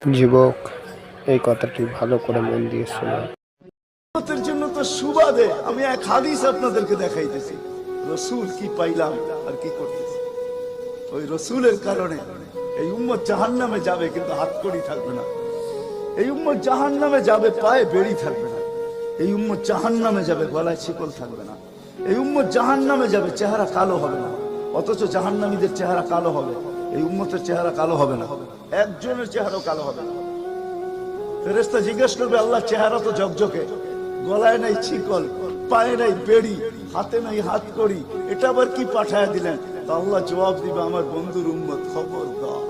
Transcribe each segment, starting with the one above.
যুবক, এই কথাটি ভালো করে মন দিয়ে শুনুন। উম্মতের জন্য তো সুবাদে আমি এক হাদিস আপনাদেরকে দেখাইতেছি। রসুল কি পাইলাম আর কি করতেছি। ওই রসুলের কারণে এই উম্মত জাহান্নামে যাবে, কিন্তু হাতকড়ি থাকবে না। এই উম্মত জাহান্নামে যাবে, পায়ে বেড়ি থাকবে না। এই উম্মত জাহান্নামে যাবে, গলায় শিকল থাকবে না। এই উম্মত জাহান্নামে যাবে, চেহারা কালো হবে না। অথচ জাহান্নামীদের চেহারা কালো হবে, এই উম্মতের চেহারা কালো হবে না। একজনের চেহারাও কালো হবে না। ফেরেশতা জিজ্ঞেস করবে, আল্লাহ চেহারা তো ঝকঝকে, গলায় নাই শিকল, পায়ে নাই বেড়ি, হাতে নাই হাতকড়ি, এটা আবার কি পাঠায় দিলেন? তো আল্লাহ জবাব দিবে, আমার বন্ধুর উম্মত, খবরদার।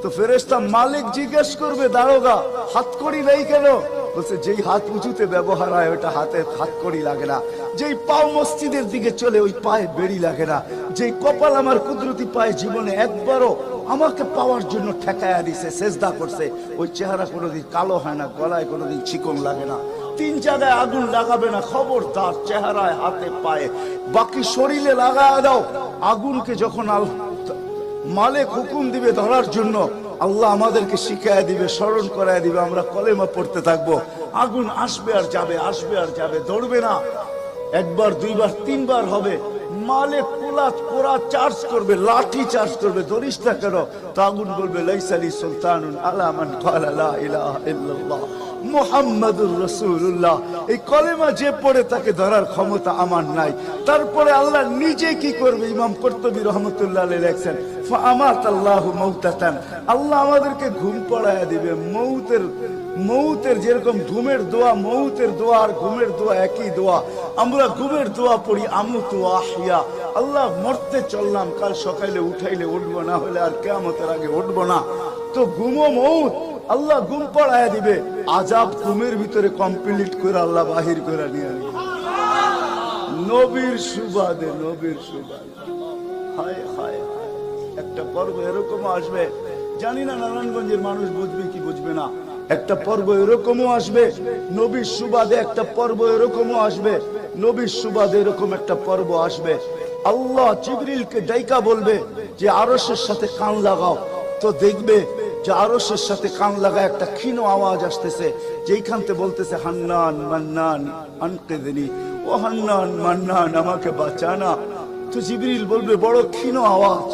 তো ফেরেশতা মালিক জিজ্ঞেস করবে, দারোগা হাতকড়ি নেই কেন? বলছে, যেই হাত উঁচুতে ব্যবহার হয় ওটা হাতে হাতকড়ি লাগে না। যেই পাও মসজিদের দিকে চলে ওই পায়ে বেড়ি লাগে না। যেই কপাল আমার কুদরতি পায়ে জীবনে একবারও আমাকে পাওয়ার জন্য ঠেকায়া দিছে, সেজদা করছে, ওই চেহারা কোনোদিন কালো হয় না, গলায় কোনোদিন চিকন লাগে না। 3 জায়গায় আগুন লাগাবে না, খবরদার। চেহারায়, হাতে, পায়ে, বাকি শরীরে লাগায় দাও। আগুনকে যখন মালিক হুকুম দিবে ধরার জন্য, আল্লাহ আমাদেরকে শিখায় দিবে, স্মরণ করায় দিবে, আমরা কলেমা পড়তে থাকবো। আগুন আসবে আর যাবে, আসবে আর যাবে, দৌড়বে না। একবার, দুইবার, 3বার হবে। মালিক কোরা চার্জ করবে, লাঠি চার্জ করবে, ধরিস না কেন? তো আগুন বলবে, লাইসালি সুলতানুন আলা মান ক্বালা লা ইলাহা ইল্লাল্লাহ মুহাম্মাদুর রাসূলুল্লাহ। এই কলেমা যে পড়ে তাকে ধরার ক্ষমতা আমার নাই। তারপরে আল্লাহ নিজে কি করবে? ইমাম কুরতুবী রাহমাতুল্লাহ আলাইহি লেখেন, ফাআমাতাল্লাহু মাউতাতান, আল্লাহ আমাদেরকে ঘুম পড়ায়া দিবে। মৌতের যেরকম ঘুমের দোয়া, মৌতের দোয়া আর ঘুমের দোয়া একই দোয়া। আমরা ঘুমের দোয়া পড়ি, আমুতু আহিয়া, আল্লাহ মরতে চললাম, কাল সকালে উঠাইলে উঠবো, না হলে আর কিয়ামতের আগে উঠবো না। তো ঘুমো মৌত, আল্লাহ ঘুম পড়ায়া দিবে। আযাব ঘুমের ভিতরে কমপ্লিট করে আল্লাহ বাহির করে নিয়ে আসবে। নবীর সুবাদে, নবীর সুবাদে। হায় হায় হায়, একটা পর্ব এরকমও আসবে, জানি না নারায়ণগঞ্জের মানুষ বুঝবে কি বুঝবে না। একটা পর্ব এরকমও আসবে নবীর সুবাদে, একটা পর্ব এরকমও আসবে নবীর সুবাদে, এরকম একটা পর্ব আসবে। আল্লাহ জিবরিলকে ডাইকা বলবে যে আরশের সাথে কান লাগাও। তো দেখবে যে আরশের সাথে কান লাগা একটা ক্ষীণ আওয়াজ আসতেছে, যেইখান থেকে বলতেছে, হান্নান মান্নান আনকিযনি, ও হান্নান মান্নান আমাকে বাঁচানা। তো জিবরিল বলবে, বড় ক্ষীণ আওয়াজ,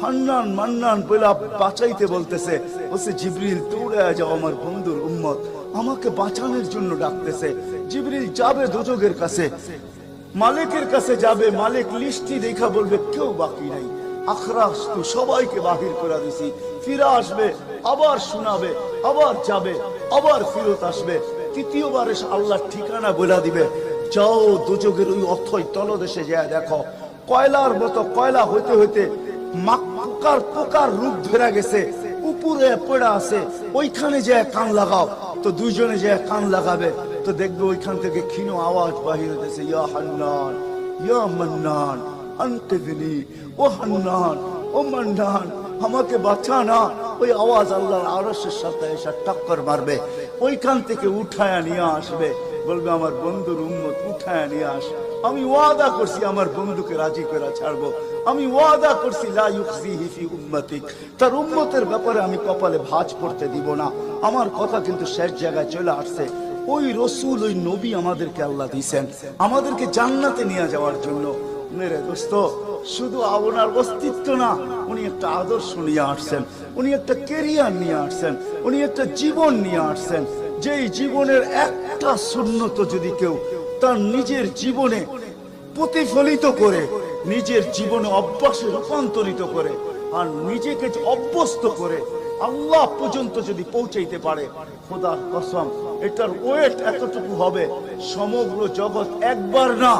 হান্নান মান্নান বলে বাঁচাইতে বলতেছে। বলছে, জিবরিল দৌড়ে যাও, আমার বন্ধুর উম্মত আমাকে বাঁচানোর জন্য ডাকতেছে। জিবরিল যাবে দোজখের কাছে, মালিকের কাছে যাবে। মালিক লিস্টি দেখা বলবে, কেউ বাকি নাই, আখরাস তো সবাইকে বাহির করে দিছি। ফিরে আসবে, আবার শোনাবে, আবার যাবে, আবার ফিরত আসবে। তৃতীয়বার এসে আল্লাহর ঠিকানা বলে দিবে, যাও দোজখের ওই অথই তলদেশে যায় দেখো, কয়লার মতো কয়লা হইতে হইতে পোকার রূপ ধরে গেছে, উপরে পড়ে আছে, ওইখানে যে কান লাগাও। তো দুইজনে যে কান লাগাবে, তো দেখবে ওইখান থেকে ক্ষীণ আওয়াজ বাহির হইতেছে, ইয়া হান্নান ইয়া মান্নান আনকিযনি, ও হান্নান ও মান্নান আমাকে বাঁচানা। ওই আওয়াজ আল্লাহর আরশের সাথে এসে টক্কর মারবে, ওইখান থেকে উঠায়া নিয়ে আসবে। বলবে, আমার বন্ধুর উম্মত উঠায়া নিয়ে আস, আমি ওয়াদা করছি আমার বন্ধুকে রাজি করে ছাড়বো। আমি ওয়াদা করছি লা ইউখজিহি ফি উম্মতিক, তার উম্মতের ব্যাপারে আমি কপালে ভাঁজ পড়তে দিব না। আমার কথা কিন্তু শেষ জায়গায় চলে আসছে। ওই রসুল, ওই নবী আমাদেরকে আল্লাহ দিয়েছেন আমাদেরকে জান্নাতে নিয়ে যাওয়ার জন্য। মেরে দোস্ত, শুধু ওনার অস্তিত্ব না, উনি একটা আদর্শ নিয়ে আসছেন, উনি একটা কেরিয়ার নিয়ে আসছেন, উনি একটা জীবন নিয়ে আসছেন। যেই জীবনের একটা সুন্নত যদি কেউ তার নিজের জীবনে প্রতিফলিত করে, নিজের জীবনে অভ্যাসে রূপান্তরিত করে, আর নিজেকে অভ্যস্ত করে আল্লাহ পর্যন্ত যদি পৌঁছাইতে পারে, খোদার কসম এটার ওয়েট এতটুকু হবে, সমগ্র জগৎ একবার না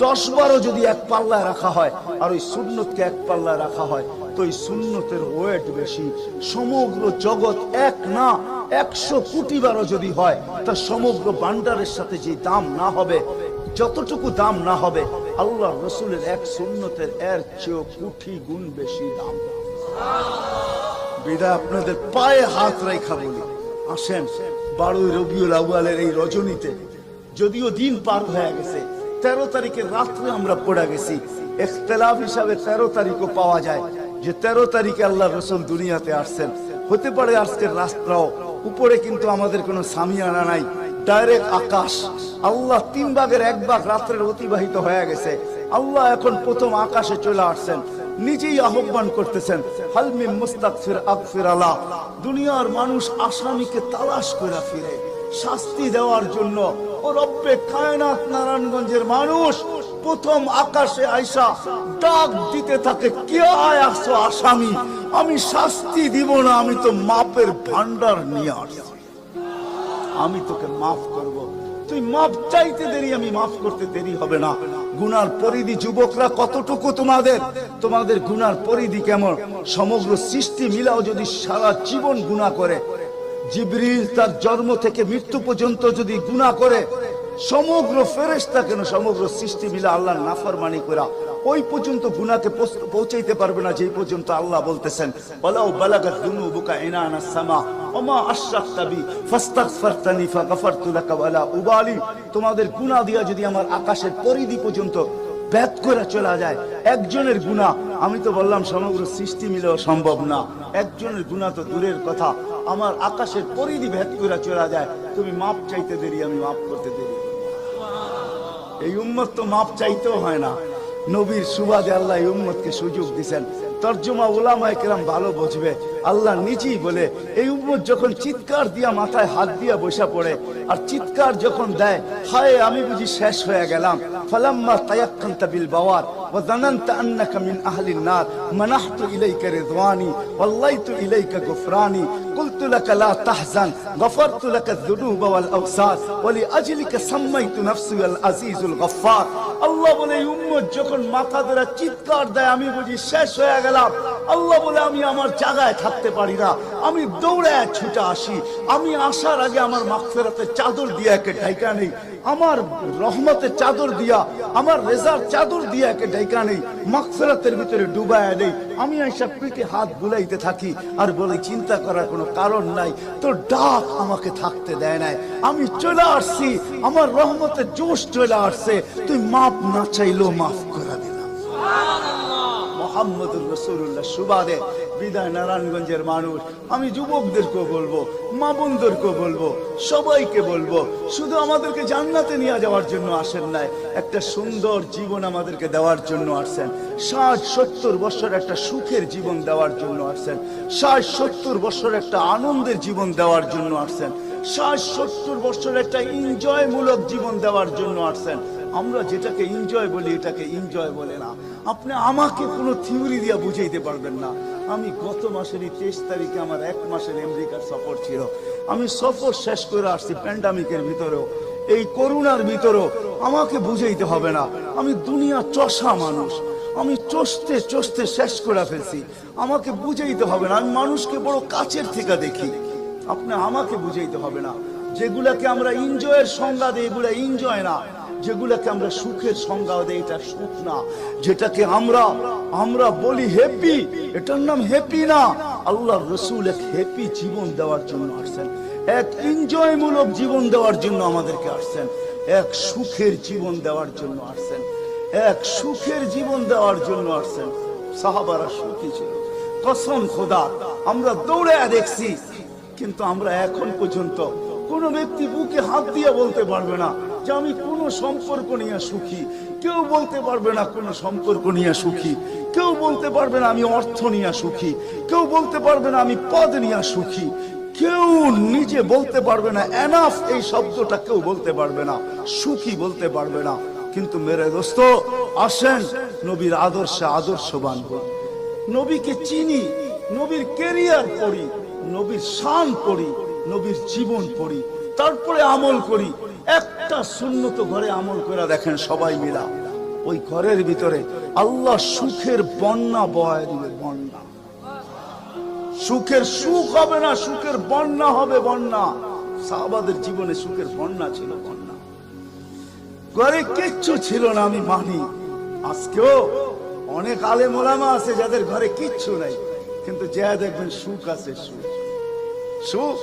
10 বারও যদি এক পাল্লায় রাখা হয়, আর ওই সুন্নতকে এক পাল্লায় রাখা হয়, তো ওই সুন্নতের ওয়েট বেশি। সমগ্র জগৎ এক না 100 কোটি বারও যদি হয়, তা সমগ্র ভান্ডারের সাথে যে দাম না হবে, যতটুকু দাম না হবে, আল্লাহ রসুলের এক সুন্নতের এর চেয়েও কোটি গুণ বেশি দাম। বিদায় আপনাদের পায়ে হাত রেখা বলি, আসেন 12 রবিউল আউয়ালের এই রজনীতে, যদিও দিন পার হয়ে গেছে, 13 তারিখের রাত্রে আমরা পড়ে গেছি। ইখতিলাফ হিসাবে 13 তারিখও পাওয়া যায় যে 13 তারিখে আল্লাহ রসুল দুনিয়াতে আসছেন। হতে পারে আজকের রাস্তাও উপরে কিন্তু আমাদের কোনো সামিয়ানা নাই, ডাইরেক্ট আকাশ। আল্লাহ 3 ভাগের 1 ভাগ রাত্রের অতিবাহিত হয়ে গেছে। আল্লাহ এখন প্রথম আকাশে চলে আসছেন, নিজেই আহ্বান করতেছেন, হালমি মুস্তাগফির আগফির আলা। দুনিয়ার মানুষ আসামিকে তালাশ করে ফিরে শাস্তি দেওয়ার জন্য। ও রব্বে কায়নাত নারায়ণগঞ্জের মানুষ প্রথম আকাশে আইসা ডাক দিতে থাকে, কে আসছো আসামি? আমি শাস্তি দিব না, আমি তো মাপের ভান্ডার নিয়ে আসছি, আমি তোকে মাফ করব। তুই মাফ চাইতে দেরি, আমি মাফ করতে দেরি হবে না। গুনার পরিধি যুবকরা কতটুকু তোমাদের গুনার পরিধি কেমন? সমগ্র সৃষ্টি মিলাও যদি সারা জীবন গুনাহ করে, জিবরিল তার জন্ম থেকে মৃত্যু পর্যন্ত যদি গুনাহ করে, সমগ্র ফেরেশতা কেন সমগ্র সৃষ্টি মিলা আল্লাহর নাফরমানি করা ওই পর্যন্ত গুনাহকে পৌঁছাইতে পারবে না, যেই পর্যন্ত আল্লাহ বলতেছেন ওয়ালাউ বালাগাত যুনুবুকা ইনানাস সামা ওমা আশরাকতা বি ফাস্তাগফারতানি ফাগফারতু লাকা ওয়ালা উবালি। তোমাদের গুনাহ দিয়া যদি আমার আকাশের পরিধি পর্যন্ত ভেদ করে চলা যায়, একজনের গুনাহ, আমি তো বললাম সমগ্র সৃষ্টি মিলেও সম্ভব না, একজনের গুনাহ তো দূরের কথা, আমার আকাশের পরিধি ভেদ করে চলা যায়, তুমি মাপ চাইতে দেরি, আমি মাপ করতে দেরি। এই উম্মত তো মাপ চাইতেও হয় না, নবীর সুবাদে আল্লাহ এই উম্মতকে সুযোগ দিয়েছেন। তরজমা উলামায়ে কেরাম ভালো বুঝবে। আল্লাহ নিজেই বলে, এই উম্মত যখন চিৎকার দিয়া মাথায় হাত দিয়া বসা পড়ে আর চিৎকার যখন দেয়, হায় আমি বুঝি শেষ হয়ে গেলাম, ফালাম্মা তায়াক্কানতা বিল বাওয়ার ওয়া যানানতা আন্নাকা মিন আহলিন নার মানাহতু ইলাইকা রিদওয়ানি ওয়াল্লাইতু ইলাইকা গুফরানি কুলতু লাকা লা তাহজান গফারতু লাকা যুনুবা ওয়াল আওসার ওয়া লিআজলিকা সাম্মাইতু নাফসি আল আজিজুল গফফার। আল্লাহ বলে, এই উম্মত যখন মাথা ধরে চিৎকার দেয়, আমি বুঝি শেষ হয়ে গেলাম। আল্লাহ বলে, আমি আমার জায়গায় থাকতে পারি না, আমি দৌড়ায় ছুটে আসি। আমি আসার আগে আমার মাগফিরাতের চাদর দিয়া একে ঢাইকা নেই, আমার রহমতের চাদর দিয়া, আমার রেজার চাদর দিয়া একে ঢাইকা নেই, মাগফিরাতের ভিতরে ডুবায় নেই। আমি আইসা পিঠে হাত বুলাইতে থাকি আর বলি, চিন্তা করার কোনো কারণ নাই, তোর ডাক আমাকে থাকতে দেয় নাই, আমি চলে আসছি, আমার রহমতের জোশ চলে আসছে, তুই মাপ না চাইলেও মাফ করে দিলাম। মুহাম্মদুর রাসূলুল্লাহ সুবাদে বিদায় নারায়ণগঞ্জের মানুষ, আমি যুবকদেরকেও বলবো, মা বোনদেরকেও বলবো, সবাইকে বলবো, শুধু আমাদেরকে জান্নাতে নিয়ে যাওয়ার জন্য আসেন নাই, একটা সুন্দর জীবন আমাদেরকে দেওয়ার জন্য আসছেন। 60-70 বছর একটা সুখের জীবন দেওয়ার জন্য আসছেন, 60-70 বছর একটা আনন্দের জীবন দেওয়ার জন্য আসছেন, 60-70 বছর একটা এনজয় মূলক জীবন দেওয়ার জন্য আসছেন। আমরা যেটাকে এনজয় বলি, এটাকে এনজয় বলে না। আপনি আমাকে কোনো থিওরি দিয়া বুঝাইতে পারবেন না। আমি গত মাসের 23 তারিখে আমার 1 মাসের আমেরিকার সফর ছিল, আমি সফর শেষ করে আসছি প্যান্ডামিকের ভিতরেও, এই করোনার ভিতরেও। আমাকে বুঝাইতে হবে না, আমি দুনিয়া চষা মানুষ, আমি চষতে চষতে শেষ করে ফেলছি, আমাকে বুঝাইতে হবে না। আমি মানুষকে বড় কাছের থেকে দেখি, আপনি আমাকে বুঝাইতে হবে না। যেগুলাকে আমরা এনজয়ের সংজ্ঞা দিই, এগুলা এনজয় না। যেগুলাকে আমরা সুখের সংজ্ঞা দেই, এটা সুখ না। যেটাকে আমরা বলি হ্যাপি, এটার নাম হ্যাপি না। আল্লাহর রাসূল এক হ্যাপি জীবন দেওয়ার জন্য আসছেন, এক এনজয় মূলক জীবন দেওয়ার জন্য আমাদেরকে আসছেন, এক সুখের জীবন দেওয়ার জন্য আসছেন, এক সুখের জীবন দেওয়ার জন্য আসছেন। সাহাবারা সুখী ছিল, কসম খোদা। আমরা দৌড়ে দেখছি, কিন্তু আমরা এখন পর্যন্ত কোন ব্যক্তি বুকে হাত দিয়ে বলতে পারবে না যে আমি কোন সম্পর্ক নিয়ে সুখী। কেউ বলতে পারবে না কোন সম্পর্ক নিয়ে সুখী, কেউ বলতে পারবে না আমি অর্থ নিয়ে সুখী, কেউ বলতে পারবে না আমি পদ নিয়ে সুখী, কেউ নিজে বলতে পারবে না এনাফ এই শব্দটা কেউ বলতে পারবে না, সুখী বলতে পারবে না। কিন্তু মেরে দোস্ত, আসেন নবীর আদর্শে আদর্শবান হই, নবীকে চিনি, নবীর ক্যারিয়ার পড়ি, নবীর শান পড়ি, নবীর জীবন পড়ি, তারপরে আমল করি। একটা সুন্নত ঘরে আমল করে দেখেন সবাই মিলা, ওই ঘরের ভিতরে আল্লাহ সুখের বন্যা বয় দিবে, বন্যা। সুখের সুখ হবে না, সুখের বন্যা হবে, বন্যা। সাহাবাদের জীবনে সুখের বন্যা ছিল, বন্যা। ঘরে কিচ্ছু ছিল না, আমি মানি। আজকেও অনেক আলেম ওলামা আছে যাদের ঘরে কিচ্ছু নাই, কিন্তু যা দেখবেন সুখ আছে, সুখ, সুখ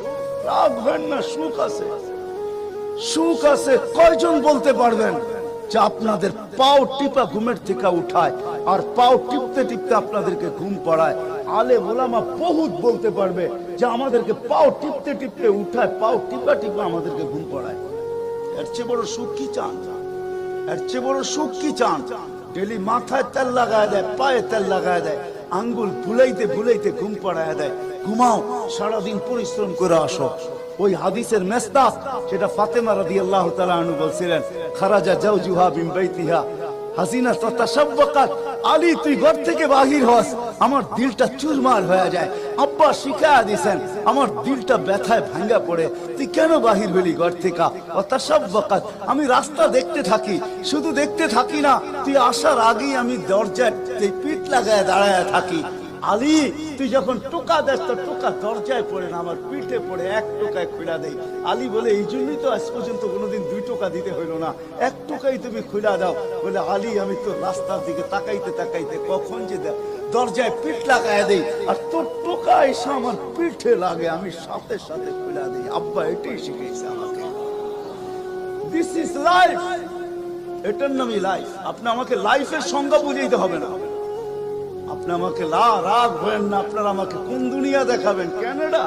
রাখবেন না, সুখ আছে, সুখ আছে। কয়জন বলতে পারবেন যে আপনাদের পাও টিপা ঘুমের থেকে উঠায় আর পাও টিপতে টিপতে আপনাদেরকে ঘুম পড়ায়? আলেম ওলামা বহুত বলতে পারবে যে আমাদেরকে পাও টিপতে টিপতে উঠায়, পাও টিপা টিপা আমাদেরকে ঘুম পড়ায়। এর চেয়ে বড় সুখ কি চান? এর চেয়ে বড় সুখ কি চান? ডেলি মাথায় তেল লাগায় দেয়, পায়ে তেল লাগায় দেয়, আঙ্গুল ভুলাইতে ভুলাইতে ঘুম পড়ায় দেয়। ঘুমাও, সারাদিন পরিশ্রম করে আসো। ওই হাদিসের মেস্তাক সেটা ফাতেমা রাদিয়াল্লাহু তাআলা আনহা বলছিলেন, খারাজা জাওজুহা মিন বাইতিহা হাসিনা তাতাশাব্বাকাত। আলী তুই ঘর থেকে বাহির হস, আমার দিলটা চুরমার হয়ে যায়। আব্বা শিখায়া দিয়েছেন, আমার দিলটা ব্যথায় ভাঙ্গা পড়ে। তুই কেন বাহির হলি ঘর থেকে? তাতাশাব্বাকাত, আমি রাস্তা দেখতে থাকি, শুধু দেখতে থাকি না, তুই আসার আগেই আমি দরজায় পিঠ লাগায় দাঁড়ায় থাকি। আলী তুই যখন টোকা দেস তো টোকা দরজায় পড়ে না, আমার পিঠে পড়ে, এক টোকায় খুলা দেই। আলী বলে এই জন্যই তো আজ পর্যন্ত কোনোদিন 2 টোকা দিতে হইল না, 1 টোকাই তুমি খুলা দাও। বলে আলী আমি তো রাস্তার দিকে তাকাইতে তাকাইতে কখন যে দরজায় পিঠ লাগায় দেই, আর তোর টোকা এসে আমার পিঠে লাগে, আমি সাথে সাথে খুলা দিই। আব্বা এটাই শিখেছে আমাকে। দিস ইজ লাইফ, এটার নামই লাইফ। আপনি আমাকে লাইফের সংজ্ঞা বুঝাইতে হবে না। আপনি আমাকে রাগ হবেন না, আপনারা আমাকে কোন দুনিয়া দেখাবেন? Canada,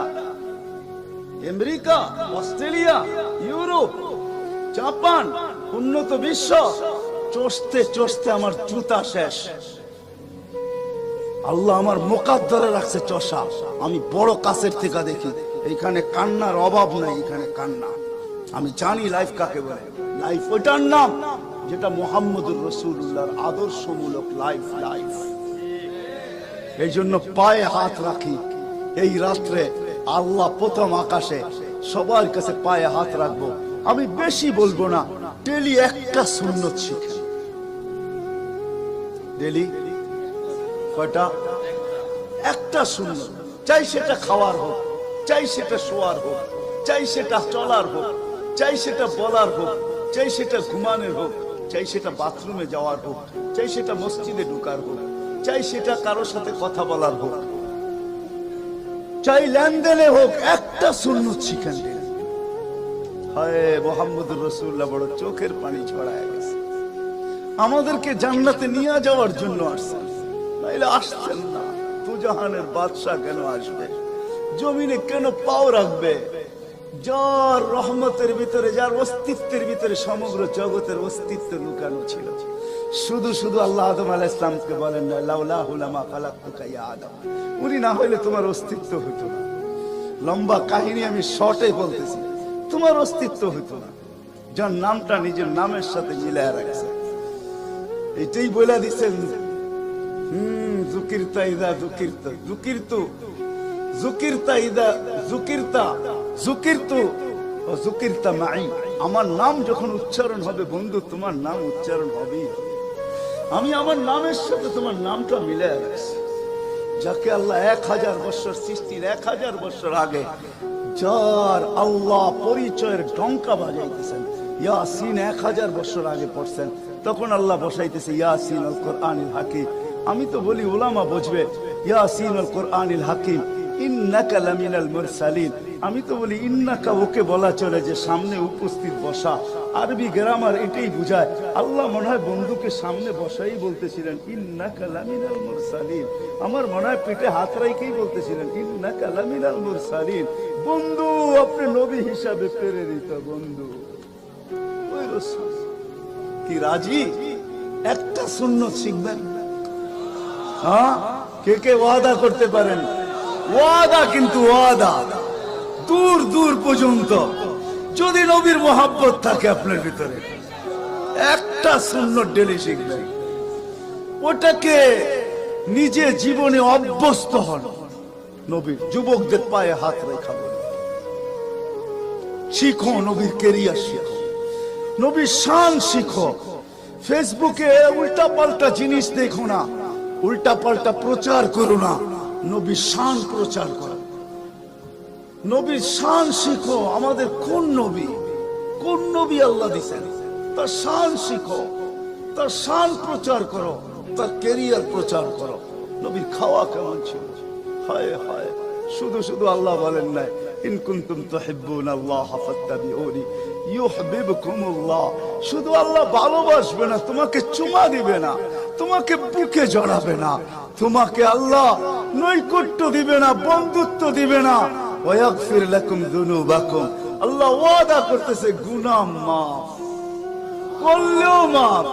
America, Australia, Europe, Japan, উন্নত বিশ্ব, চষতে চষতে আমার জুতা শেষ। আল্লাহ আমার মোকাদ্দরে রাখছে চষা। আমি বড় কাছের থেকে দেখি, এইখানে কান্নার অভাব নাই, এখানে কান্না। আমি জানি লাইফ কাকে বলে। লাইফ ওইটার নাম যেটা মুহাম্মদুর রাসূলুল্লাহর আদর্শমূলক লাইফ। লাইফ এই জন্য পায়ে হাত রাখি। এই রাত্রে আল্লাহ প্রথম আকাশে সবার কাছে পায়ে হাত রাখবো। আমি বেশি বলবো না, ডেলি একটা সুন্নত শিখেন। ডেলি কয়টা? একটা সুন্নত। চাই সেটা খাওয়ার হোক, চাই সেটা শোয়ার হোক, চাই সেটা চলার হোক, চাই সেটা বলার হোক, চাই সেটা ঘুমানোর হোক, চাই সেটা বাথরুমে যাওয়ার হোক, চাই সেটা মসজিদে ঢুকার হোক, চাই সেটা কারোর সাথে কথা বলার হোক, চাই লেনদেনে হোক, একটা সুন্নত শিখেন। হায় মুহাম্মদুর রাসূলুল্লাহ বড় চোখের পানি ছড়ায় গেছে। আমাদেরকে জান্নাতে নিয়ে যাওয়ার জন্য আসছেন, নাইলে আসছেন না। দুজাহানের বাদশা কেন আসবে? জমিনে কেন পাও রাখবে? যার রহমতের ভিতরে, যার অস্তিত্বের ভিতরে সমগ্র জগতের অস্তিত্ব লুকানো ছিল। শুধু শুধু আল্লাহ আদম আলাইহিস সালামকে বলেন না, লাউলাহু লামা খালাকতুকা ইয়া আদম। উনি না হইলে তোমার অস্তিত্ব হতো না। লম্বা কাহিনী আমি শর্টে বলতেছি, তোমার অস্তিত্ব হতো না। যার নামটা নিজের নামের সাথে মিলায় রাখছে, এটাই বলে দিচ্ছেন, যুকিরতা ইদা যুকিরতা, যুকিরতু যুকিরতা ইদা যুকিরতা, যুকিরতু ও যুকিরতা মাই। আমার নাম যখন উচ্চারণ হবে বন্ধু, তোমার নাম উচ্চারণ হবেই। আমি আমার নামের সাথে তোমার নামটা মিলে রাখছি। যাকে আল্লাহ 1000 বছর সৃষ্টির 1000 বছর আগে, যার আল্লাহ পরিচয়ের ডঙ্কা বাজাইতেছেন, ইয়াসিন 1000 বছর আগে পড়ছেন, তখন আল্লাহ বসাইতেছে ইয়াসিন আল কোরআনিল হাকিম। আমি তো বলি ওলামা বুঝবে, ইয়াসিন আল কোরআনিল হাকিম ইন্নাকা লামিনাল মুরসালিন। আমি তো বলি ইন্নাকা ওকে বলা চলে যে সামনে উপস্থিত বসা। আরবি গ্রামার এটাই বুঝায়। আল্লাহ মনে হয় বন্ধুকে সামনে বসাই বলতেছিলেন ইন্নাকা লামিনাল মুরসালিন। আমার মনে হয় পেটে হাত রাইকেই বলতেছিলেন ইন্নাকা লামিনাল মুরসালিন। বন্ধু আপনি নবী হিসাবে প্রেরিত বন্ধু। ওই রাসূল কি রাজি? একটা সুন্নত শিখবেন। হ্যাঁ, কে কে ওয়াদা করতে পারেন? ওয়াদা, কিন্তু ওয়াদা দূর দূর পর্যন্ত। যদি নবীর মোহাব্বত থাকে আপনার ভিতরে, একটা সুন্নত ডেলি শিখবেন, ওটাকে নিজে জীবনে অভ্যস্ত হন। নবীর যুবকদের পায়ে হাত রেখা বলেন, শিখো নবীর কেরিয়ার, শিখো নবীর শান শিখো। ফেসবুকে উল্টা পাল্টা জিনিস দেখো না, উল্টা পাল্টা প্রচার করো না, নবীর শান প্রচার করো। নবীর শান শিখো। আমাদের কোন নবী, কোন নবী আল্লাহ দিয়েছেন, তার শান শিখো, তার শান প্রচার করো, তার ক্যারিয়ার প্রচার করো। নবীর খাওয়া কেমন ছিল? হায় হায়, শুধু শুধু আল্লাহ বলেন নাই ইন কুনতুম তুহিব্বুনাল্লাহ ফাত্তাবিউনি ইউহিব্বুকুমুল্লাহ। শুধু আল্লাহ ভালোবাসবে না, তোমাকে চুমা দিবে না, তোমাকে বুকে জড়াবে না, তোমাকে আল্লাহ নৈকট্য দিবে না, বন্ধুত্ব দিবে না। ওয়াগফির লাকুম যুনুবাকুম, আল্লাহ ওয়াদা করতেছে গুনাহ মাফ করলেও মাফ,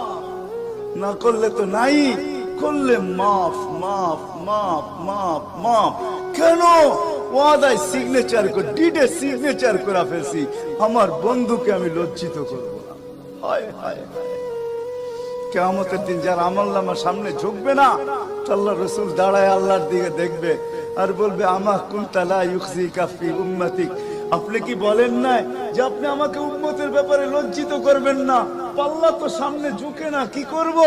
না করলে তো নাই, করলে মাফ মাফ মাফ মাফ মাফ। কেন? ওয়াদায় সিগনেচার করে, ডিডে সিগনেচার করে ফেলছি, আমার বন্ধুকে আমি লজ্জিত করব না। হায় হায় হায়, কিয়ামতের দিন যার আমলনামার সামনে ঝুঁকবে না, আল্লাহ রাসূল দাঁড়ায় আল্লাহর দিকে দেখবে আর বলবে আমা কুনতা লা ইউখজিকা ফি উম্মতিক, আপনি কি বলেন না যে আপনি আমাকে উম্মতের ব্যাপারে লজ্জিত করবেন না? আল্লাহ তো সামনে ঝুঁকে না, কি করব?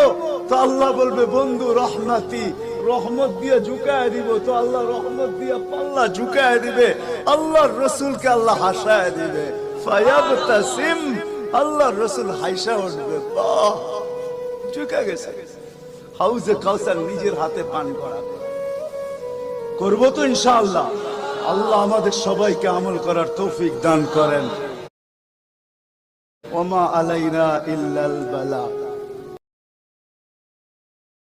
তো আল্লাহ বলবে বন্ধু রহমতি, রহমত দিয়ে ঝুঁকায় দিব। তো আল্লাহ রহমত দিয়ে পাল্লা ঝুঁকায় দিবে, আল্লাহর রাসূলকে আল্লাহ হাসায় দিবে। ফায়াবতাসিম, আল্লাহর রাসূল হাসা উঠবে, বাহ ঝুঁকে গেছে। হাউজে কাউসার নিজের হাতে পান করাবে, করবো তো ইনশাআল্লাহ। আল্লাহ আমাদের সবাইকে আমল করার তৌফিক দান করেন। ওমা আলাইনা ইল্লাল বালা।